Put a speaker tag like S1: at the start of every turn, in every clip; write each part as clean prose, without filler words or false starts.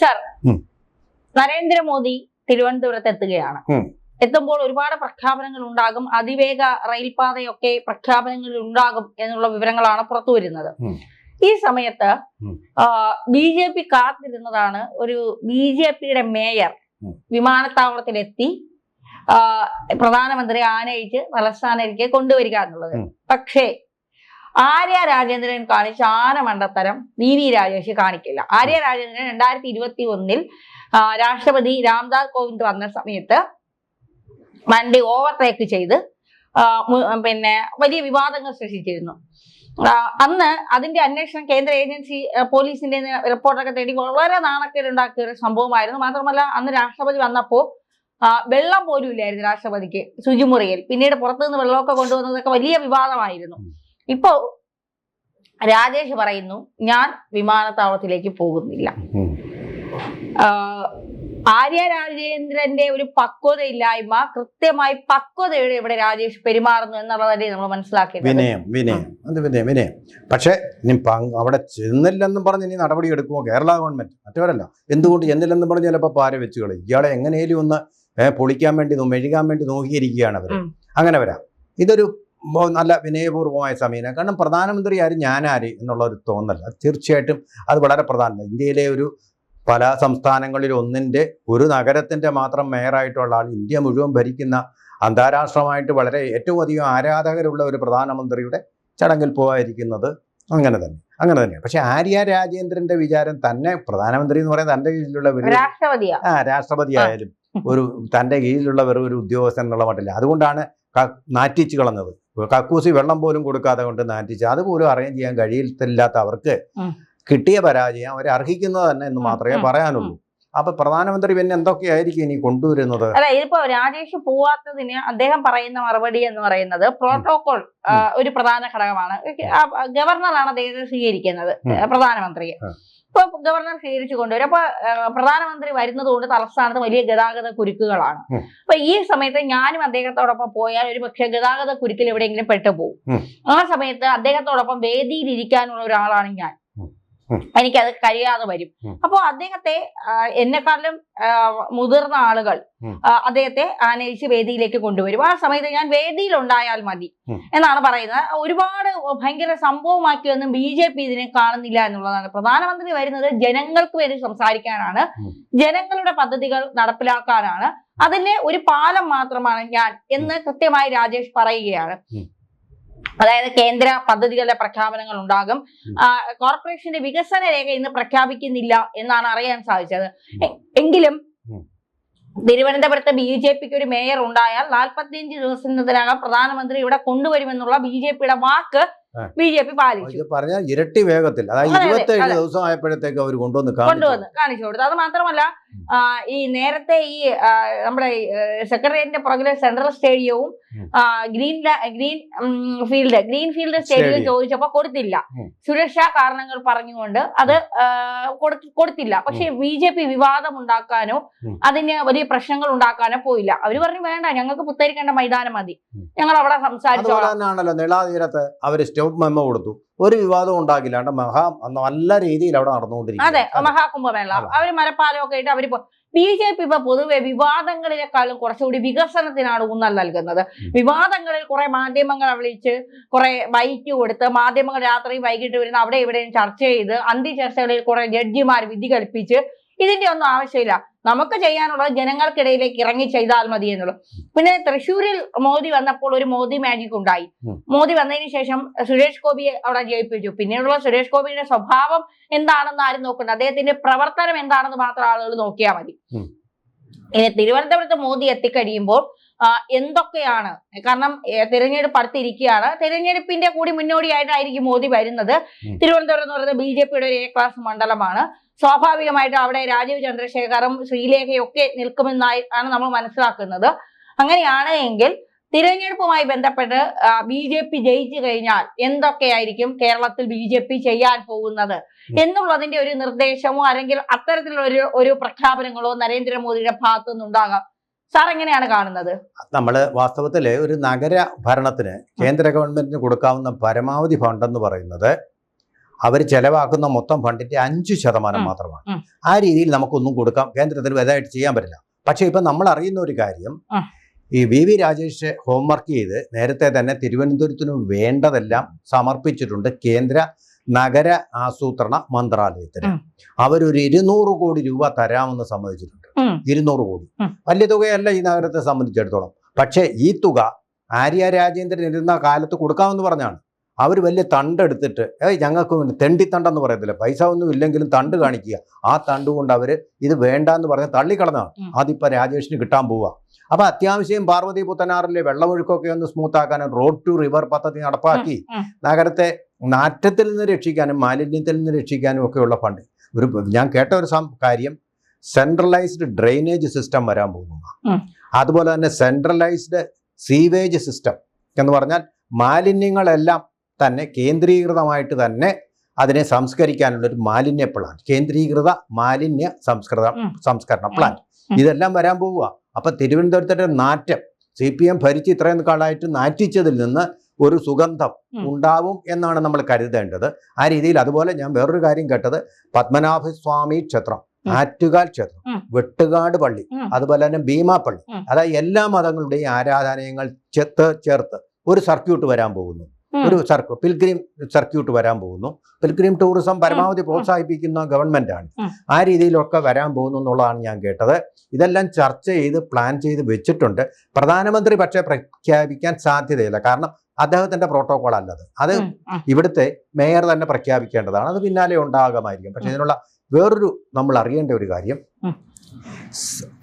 S1: Sir, Narendra Modi തിരുവനന്തപുരത്ത് എത്തുകയാണ്. എത്തുമ്പോൾ ഒരുപാട് പ്രഖ്യാപനങ്ങൾ ഉണ്ടാകും, അതിവേഗ റെയിൽപാതയൊക്കെ പ്രഖ്യാപനങ്ങളിൽ ഉണ്ടാകും എന്നുള്ള വിവരങ്ങളാണ് പുറത്തു വരുന്നത്. ഈ സമയത്ത് BJP കാത്തിരുന്നതാണ് ഒരു BJPയുടെ മേയർ വിമാനത്താവളത്തിലെത്തി പ്രധാനമന്ത്രി ആനയിച്ച് തലസ്ഥാനത്തേക്ക് കൊണ്ടുവരിക എന്നുള്ളത്. പക്ഷേ ആര്യ രാജേന്ദ്രൻ കാണിച്ച ആന മണ്ടത്തരം VV രാജേഷ് കാണിക്കില്ല. ആര്യ രാജേന്ദ്രൻ 2021 രാഷ്ട്രപതി രാംനാഥ് കോവിന്ദ് വന്ന സമയത്ത് വണ്ടി ഓവർടേക്ക് ചെയ്ത് പിന്നെ വലിയ വിവാദങ്ങൾ സൃഷ്ടിച്ചിരുന്നു. അന്ന് അതിന്റെ അന്വേഷണം കേന്ദ്ര ഏജൻസി പോലീസിന്റെ റിപ്പോർട്ടൊക്കെ തേടി വളരെ നാണക്കേടുണ്ടാക്കിയ ഒരു സംഭവമായിരുന്നു. മാത്രമല്ല അന്ന് രാഷ്ട്രപതി വന്നപ്പോൾ വെള്ളം പോലും ഇല്ലായിരുന്നു രാഷ്ട്രപതിക്ക് ശുചിമുറിയിൽ. പിന്നീട് പുറത്തുനിന്ന് വെള്ളമൊക്കെ കൊണ്ടുവന്നതൊക്കെ വലിയ വിവാദമായിരുന്നു. ഇപ്പോ രാജേഷ് പറയുന്നു, ഞാൻ വിമാനത്താവളത്തിലേക്ക് പോകുന്നില്ല. ആര്യ രാജേന്ദ്രന്റെ ഒരു പക്വതയില്ലായ്മ, കൃത്യമായി പക്വതയുടെ ഇവിടെ രാജേഷ് പെരുമാറുന്നു എന്നുള്ളതല്ലേ നമ്മൾ മനസ്സിലാക്കിയത്.
S2: വിനയം. പക്ഷേ അവിടെ ചെന്നില്ലെന്നും പറഞ്ഞ് ഇനി നടപടി എടുക്കുമോ കേരള ഗവൺമെന്റ്? മറ്റവരല്ല. എന്തുകൊണ്ട് ചെന്നില്ലെന്നും പറഞ്ഞ് ചിലപ്പോൾ പാര വെച്ച് കളയും. ഇയാളെ എങ്ങനെയും ഒന്ന് പൊളിക്കാൻ വേണ്ടി മെഴുകാൻ വേണ്ടി നോക്കിയിരിക്കുകയാണ് അവർ. അങ്ങനെ വരാം. ഇതൊരു നല്ല വിനയപൂർവമായ സമീപനം. കാരണം പ്രധാനമന്ത്രി ആര് ഞാനാര് എന്നുള്ള ഒരു തോന്നൽ തീർച്ചയായിട്ടും അത് വളരെ പ്രധാനമാണ്. ഇന്ത്യയിലെ ഒരു പല സംസ്ഥാനങ്ങളിൽ ഒന്നിൻ്റെ ഒരു നഗരത്തിൻ്റെ മാത്രം മേയറായിട്ടുള്ള ആൾ ഇന്ത്യ മുഴുവൻ ഭരിക്കുന്ന അന്താരാഷ്ട്രമായിട്ട് വളരെ ഏറ്റവും അധികം ആരാധകരുള്ള ഒരു പ്രധാനമന്ത്രിയുടെ ചടങ്ങിൽ പോകാതിരിക്കുന്നത് അങ്ങനെ തന്നെയാണ്. പക്ഷെ ആര്യ രാജേന്ദ്രന്റെ വിചാരം തന്നെ പ്രധാനമന്ത്രി എന്ന് പറയുന്നത് തൻ്റെ കീഴിലുള്ള രാഷ്ട്രപതി ആയാലും ഒരു തൻ്റെ കീഴിലുള്ള വെറും ഒരു ഉദ്യോഗസ്ഥൻ എന്നുള്ള മട്ടില്ല. അതുകൊണ്ടാണ് നാറ്റിച്ച് കളഞ്ഞത്. കക്കൂസി വെള്ളം പോലും കൊടുക്കാതെ കൊണ്ട് നാറ്റിച്ച് അതുപോലും അറേഞ്ച് ചെയ്യാൻ കഴിയില്ലാത്ത അവർക്ക് കിട്ടിയ പരാജയം അവരെ അർഹിക്കുന്നത് തന്നെ എന്ന് മാത്രമേ പറയാനുള്ളൂ. അപ്പൊ പ്രധാനമന്ത്രി പിന്നെ എന്തൊക്കെയായിരിക്കും ഇനി കൊണ്ടുവരുന്നത്?
S1: അല്ല, ഇതിപ്പോ രാജേഷ് പോവാത്തതിന് അദ്ദേഹം പറയുന്ന മറുപടി എന്ന് പറയുന്നത് പ്രോട്ടോകോൾ ഒരു പ്രധാന ഘടകമാണ്. ഗവർണറാണ് അദ്ദേഹത്തെ സ്വീകരിക്കുന്നത്, പ്രധാനമന്ത്രിയെ. ഇപ്പൊ ഗവർണർ സ്വീകരിച്ചു കൊണ്ടുവരും. അപ്പൊ പ്രധാനമന്ത്രി വരുന്നത് കൊണ്ട് തലസ്ഥാനത്ത് വലിയ ഗതാഗത കുരുക്കുകളാണ്. അപ്പൊ ഈ സമയത്ത് ഞാനും അദ്ദേഹത്തോടൊപ്പം പോയാൽ ഒരു പക്ഷെ ഗതാഗത കുരുക്കിൽ എവിടെയെങ്കിലും പെട്ടുപോകും. ആ സമയത്ത് അദ്ദേഹത്തോടൊപ്പം വേദിയിൽ ഇരിക്കാനുള്ള ഒരാളാണ് ഞാൻ. എനിക്കത് കഴിയാതെ വരും. അപ്പോൾ അദ്ദേഹത്തെ എന്നെക്കാളും മുതിർന്ന ആളുകൾ അദ്ദേഹത്തെ ആനയിച്ച് വേദിയിലേക്ക് കൊണ്ടുവരും. ആ സമയത്ത് ഞാൻ വേദിയിൽ ഉണ്ടായാൽ മതി എന്നാണ് പറയുന്നത്. ഒരുപാട് ഭയങ്കര സംഭവമാക്കിയൊന്നും BJP ഇതിനെ കാണുന്നില്ല എന്നുള്ളതാണ്. പ്രധാനമന്ത്രി വരുന്നത് ജനങ്ങൾക്ക് വേണ്ടി സംസാരിക്കാനാണ്, ജനങ്ങളുടെ പദ്ധതികൾ നടപ്പിലാക്കാനാണ്. അതിന്റെ ഒരു പാലം മാത്രമാണ് ഞാൻ എന്ന് കൃത്യമായി രാജേഷ് പറയുകയാണ്. അതായത് കേന്ദ്ര പദ്ധതികളുടെ പ്രഖ്യാപനങ്ങൾ ഉണ്ടാകും. കോർപ്പറേഷന്റെ വികസന രേഖ ഇന്ന് പ്രഖ്യാപിക്കുന്നില്ല എന്നാണ് അറിയാൻ സാധിച്ചത്. എങ്കിലും തിരുവനന്തപുരത്ത് BJPക്ക് ഒരു മേയർ ഉണ്ടായാൽ 45 ദിവസത്തിനകം പ്രധാനമന്ത്രി ഇവിടെ കൊണ്ടുവരുമെന്നുള്ള BJPയുടെ വാക്ക് BJP പാലിച്ചു.
S2: പറഞ്ഞാൽ ഇരട്ടി വേഗത്തിൽ, അതായത് 27 ദിവസം ആയപ്പോഴത്തേക്ക് അവർ കൊണ്ടുവന്ന്
S1: കാണിച്ചു കൊടുത്തു. അത് മാത്രമല്ല, ഈ നേരത്തെ ഈ നമ്മുടെ സെക്രട്ടേറിയറ്റിന്റെ പുറകിലെ സെൻട്രൽ സ്റ്റേഡിയവും ഗ്രീൻ ഫീൽഡ് സ്റ്റേഡിയം ചോദിച്ചപ്പോ കൊടുത്തില്ല. സുരക്ഷാ കാരണങ്ങൾ പറഞ്ഞുകൊണ്ട് അത് കൊടുത്തില്ല. പക്ഷെ BJP വിവാദം ഉണ്ടാക്കാനോ അതിന് വലിയ പ്രശ്നങ്ങൾ ഉണ്ടാക്കാനോ പോയില്ല. അവര് പറഞ്ഞു, വേണ്ട, ഞങ്ങൾക്ക് പുത്തരിക്കേണ്ട മൈതാനം മതി, ഞങ്ങൾ അവിടെ സംസാരിച്ചോളാം.
S2: മെമ്മോ കൊടുത്തു, ഒരു വിവാദം ഉണ്ടാക്കില്ല. നല്ല രീതിയിൽ അവിടെ നടന്നുകൊണ്ടിരിക്കും.
S1: അതെ, മഹാകുംഭമേള അവര് മരപ്പാലമൊക്കെ ഇട്ട് അവര് BJP ഇപ്പൊ പൊതുവെ വിവാദങ്ങളിലെക്കാളും കുറച്ചുകൂടി വികസനത്തിനാണ് ഊന്നൽ നൽകുന്നത്. വിവാദങ്ങളിൽ കുറെ മാധ്യമങ്ങളെ വിളിച്ച് കുറെ ബൈക്ക് കൊടുത്ത് മാധ്യമങ്ങൾ രാത്രിയും വൈകിട്ട് വരുന്ന അവിടെ ഇവിടെയും ചർച്ച ചെയ്ത് അന്ത്യചർച്ചകളിൽ കുറെ ജഡ്ജിമാർ വിധി കൽപ്പിച്ച് ഇതിന്റെ ഒന്നും ആവശ്യമില്ല. നമുക്ക് ചെയ്യാനുള്ളത് ജനങ്ങൾക്കിടയിലേക്ക് ഇറങ്ങി ചെയ്താൽ മതി എന്നുള്ളത്. പിന്നെ തൃശ്ശൂരിൽ മോദി വന്നപ്പോൾ ഒരു മോദി മാജിക് ഉണ്ടായി. മോദി വന്നതിന് ശേഷം സുരേഷ് ഗോപിയെ അവിടെ ജയിപ്പിച്ചു. പിന്നീടുള്ള സുരേഷ് ഗോപിയുടെ സ്വഭാവം എന്താണെന്ന് ആരും നോക്കുന്നത്, അദ്ദേഹത്തിന്റെ പ്രവർത്തനം എന്താണെന്ന് മാത്രം ആളുകൾ നോക്കിയാൽ മതി. ഇനി തിരുവനന്തപുരത്ത് മോദി എത്തിക്കഴിയുമ്പോൾ എന്തൊക്കെയാണ്, കാരണം തിരഞ്ഞെടുപ്പ് അടുത്തിരിക്കുകയാണ്, തിരഞ്ഞെടുപ്പിന്റെ കൂടി മുന്നോടിയായിട്ടായിരിക്കും മോദി വരുന്നത്. തിരുവനന്തപുരം എന്ന് പറയുന്നത് BJPയുടെ ഒരു A ക്ലാസ് മണ്ഡലമാണ്. സ്വാഭാവികമായിട്ട് അവിടെ രാജീവ് ചന്ദ്രശേഖറും ശ്രീലേഖയും ഒക്കെ നിൽക്കുമെന്നാണ് നമ്മൾ മനസ്സിലാക്കുന്നത്. അങ്ങനെയാണ് എങ്കിൽ തിരഞ്ഞെടുപ്പുമായി ബന്ധപ്പെട്ട് BJP ജയിച്ചു കഴിഞ്ഞാൽ എന്തൊക്കെയായിരിക്കും കേരളത്തിൽ BJP ചെയ്യാൻ പോകുന്നത് എന്നുള്ളതിന്റെ ഒരു നിർദ്ദേശമോ അല്ലെങ്കിൽ അത്തരത്തിലുള്ള ഒരു പ്രഖ്യാപനങ്ങളോ നരേന്ദ്രമോദിയുടെ ഭാഗത്തു നിന്നുണ്ടാകാം. സാർ എങ്ങനെയാണ് കാണുന്നത്?
S2: നമ്മൾ വാസ്തവത്തിൽ ഒരു നഗര ഭരണത്തിന് കേന്ദ്ര ഗവൺമെന്റിന് കൊടുക്കാവുന്ന പരമാവധി ഫണ്ട് എന്ന് പറയുന്നത് അവർ ചെലവാക്കുന്ന മൊത്തം ഫണ്ടിന്റെ 5% മാത്രമാണ്. ആ രീതിയിൽ നമുക്കൊന്നും കൊടുക്കാം, കേന്ദ്രത്തിന് വലുതായിട്ട് ചെയ്യാൻ പറ്റില്ല. പക്ഷേ ഇപ്പം നമ്മൾ അറിയുന്ന ഒരു കാര്യം, ഈ VV രാജേഷ് ഹോംവർക്ക് ചെയ്ത് നേരത്തെ തന്നെ തിരുവനന്തപുരത്തിന് വേണ്ടതെല്ലാം സമർപ്പിച്ചിട്ടുണ്ട് കേന്ദ്ര നഗര ആസൂത്രണ മന്ത്രാലയത്തിന്. അവരൊരു 200 കോടി രൂപ തരാമെന്ന് സമ്മതിച്ചിട്ടുണ്ട്. 200 കോടി വലിയ തുകയല്ല ഈ നഗരത്തെ സംബന്ധിച്ചിടത്തോളം. പക്ഷേ ഈ തുക ആര്യ രാജേന്ദ്രൻ ഇരുന്ന കാലത്ത് കൊടുക്കാമെന്ന് പറഞ്ഞാണ്. അവർ വലിയ തണ്ടെടുത്തിട്ട് ഞങ്ങൾക്ക് തെണ്ടിത്തണ്ടെന്ന് പറയത്തില്ല, പൈസ ഒന്നും ഇല്ലെങ്കിലും തണ്ട് കാണിക്കുക, ആ തണ്ട് കൊണ്ട് അവർ ഇത് വേണ്ടെന്ന് പറഞ്ഞ് തള്ളിക്കളഞ്ഞാണ്. അതിപ്പോൾ രാജേഷിന് കിട്ടാൻ പോവുക. അപ്പോൾ അത്യാവശ്യം പാർവതി പുത്തനാറിലെ വെള്ളമൊഴുക്കൊക്കെ ഒന്ന് സ്മൂത്താക്കാനും റോഡ് ടു റിവർ പദ്ധതി നടപ്പാക്കി നഗരത്തെ നാറ്റത്തിൽ നിന്ന് രക്ഷിക്കാനും മാലിന്യത്തിൽ നിന്ന് രക്ഷിക്കാനും ഒക്കെയുള്ള ഫണ്ട്. ഞാൻ കേട്ട ഒരു കാര്യം, സെൻട്രലൈസ്ഡ് ഡ്രെയിനേജ് സിസ്റ്റം വരാൻ പോകുന്നു. അതുപോലെ തന്നെ സെൻട്രലൈസ്ഡ് സീവേജ് സിസ്റ്റം എന്ന് പറഞ്ഞാൽ മാലിന്യങ്ങളെല്ലാം തന്നെ കേന്ദ്രീകൃതമായിട്ട് തന്നെ അതിനെ സംസ്കരിക്കാനുള്ളൊരു മാലിന്യ പ്ലാന്റ്, കേന്ദ്രീകൃത മാലിന്യ സംസ്കരണ പ്ലാന്റ്, ഇതെല്ലാം വരാൻ പോവുക. അപ്പം തിരുവനന്തപുരത്തെ നാറ്റം CPM ഭരിച്ച് ഇത്രയും കാലമായിട്ട് നാറ്റിച്ചതിൽ നിന്ന് ഒരു സുഗന്ധം ഉണ്ടാവും എന്നാണ് നമ്മൾ കരുതേണ്ടത്. ആ രീതിയിൽ. അതുപോലെ ഞാൻ വേറൊരു കാര്യം കേട്ടത്, പത്മനാഭസ്വാമി ക്ഷേത്രം, ആറ്റുകാൽ ക്ഷേത്രം, വെട്ടുകാട് പള്ളി, അതുപോലെ തന്നെ ഭീമാപ്പള്ളി, അതായത് എല്ലാ മതങ്ങളുടെയും ആരാധനയങ്ങൾ ചേർത്ത് ഒരു സർക്യൂട്ട് വരാൻ പോകുന്നു. ഒരു പിൽഗ്രിം സർക്യൂട്ട് വരാൻ പോകുന്നു. പിൽഗ്രിം ടൂറിസം പരമാവധി പ്രോത്സാഹിപ്പിക്കുന്ന ഗവൺമെന്റാണ്. ആ രീതിയിലൊക്കെ വരാൻ പോകുന്നു എന്നുള്ളതാണ് ഞാൻ കേട്ടത്. ഇതെല്ലാം ചർച്ച ചെയ്ത് പ്ലാൻ ചെയ്ത് വെച്ചിട്ടുണ്ട്. പ്രധാനമന്ത്രി പക്ഷേ പ്രഖ്യാപിക്കാൻ സാധ്യതയില്ല. കാരണം അദ്ദേഹത്തിന്റെ പ്രോട്ടോകോൾ അല്ലത്. അത് ഇവിടുത്തെ മേയർ തന്നെ പ്രഖ്യാപിക്കേണ്ടതാണ്. അത് പിന്നാലെ ഉണ്ടാകുമായിരിക്കും. പക്ഷെ ഇതിനുള്ള വേറൊരു നമ്മൾ അറിയേണ്ട ഒരു കാര്യം,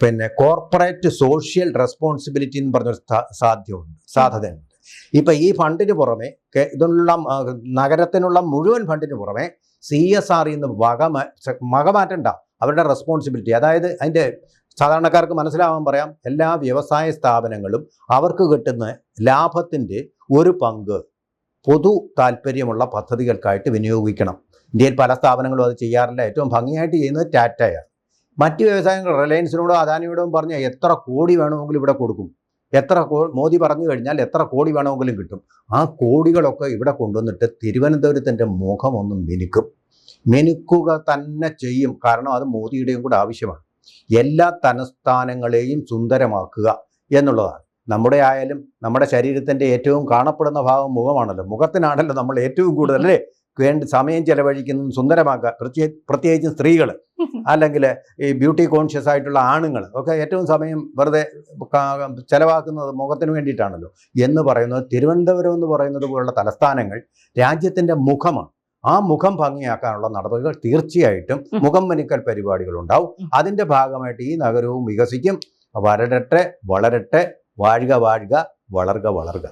S2: പിന്നെ കോർപ്പറേറ്റ് സോഷ്യൽ റെസ്പോൺസിബിലിറ്റി എന്ന് പറഞ്ഞൊരു സാധ്യതയുണ്ട്. ഇപ്പം ഈ ഫണ്ടിന് പുറമെ ഇതിനുള്ള നഗരത്തിനുള്ള മുഴുവൻ ഫണ്ടിന് പുറമെ CSR നിന്ന് വകമാറ്റണ്ട അവരുടെ റെസ്പോൺസിബിലിറ്റി. അതായത് അതിൻ്റെ സാധാരണക്കാർക്ക് മനസ്സിലാവാൻ പറയാം, എല്ലാ വ്യവസായ സ്ഥാപനങ്ങളും അവർക്ക് കിട്ടുന്ന ലാഭത്തിൻ്റെ ഒരു പങ്ക് പൊതു താല്പര്യമുള്ള പദ്ധതികൾക്കായിട്ട് വിനിയോഗിക്കണം. ഇന്ത്യയിൽ പല സ്ഥാപനങ്ങളും അത് ചെയ്യാറില്ല. ഏറ്റവും ഭംഗിയായിട്ട് ചെയ്യുന്നത് ടാറ്റയാണ്. മറ്റ് വ്യവസായങ്ങൾ റിലയൻസിനോടോ അദാനിയോടും പറഞ്ഞാൽ എത്ര കോടി വേണമെങ്കിലും ഇവിടെ കൊടുക്കും. മോദി പറഞ്ഞു കഴിഞ്ഞാൽ എത്ര കോടി വേണമെങ്കിലും കിട്ടും. ആ കോടികളൊക്കെ ഇവിടെ കൊണ്ടുവന്നിട്ട് തിരുവനന്തപുരത്തിൻ്റെ മുഖം ഒന്ന് മിനുക്കുക തന്നെ ചെയ്യും. കാരണം അത് മോദിയുടെയും കൂടെ ആവശ്യമാണ്. എല്ലാ തലസ്ഥാനങ്ങളെയും സുന്ദരമാക്കുക എന്നുള്ളതാണ്. നമ്മുടെ ആയാലും നമ്മുടെ ശരീരത്തിൻ്റെ ഏറ്റവും കാണപ്പെടുന്ന ഭാഗം മുഖമാണല്ലോ. മുഖത്തിനാണല്ലോ നമ്മൾ ഏറ്റവും കൂടുതൽ വേണ്ടി സമയം ചെലവഴിക്കുന്നതും സുന്ദരമാക്കുക. പ്രത്യേകിച്ചും സ്ത്രീകൾ, അല്ലെങ്കിൽ ഈ ബ്യൂട്ടി കോൺഷ്യസ് ആയിട്ടുള്ള ആണുങ്ങൾ ഒക്കെ ഏറ്റവും സമയം വെറുതെ ചെലവാക്കുന്നത് മുഖത്തിന് വേണ്ടിയിട്ടാണല്ലോ. എന്ന് പറയുന്നത് തിരുവനന്തപുരം എന്ന് പറയുന്നത് പോലുള്ള തലസ്ഥാനങ്ങൾ രാജ്യത്തിൻ്റെ മുഖമാണ്. ആ മുഖം ഭംഗിയാക്കാനുള്ള നടപടികൾ തീർച്ചയായിട്ടും മുഖം മിനുക്കൽ പരിപാടികൾ ഉണ്ടാവും. അതിൻ്റെ ഭാഗമായിട്ട് ഈ നഗരവും വികസിക്കും. വളരട്ടെ, വളരട്ടെ, വാഴുക വാഴുക, വളർക വളർക.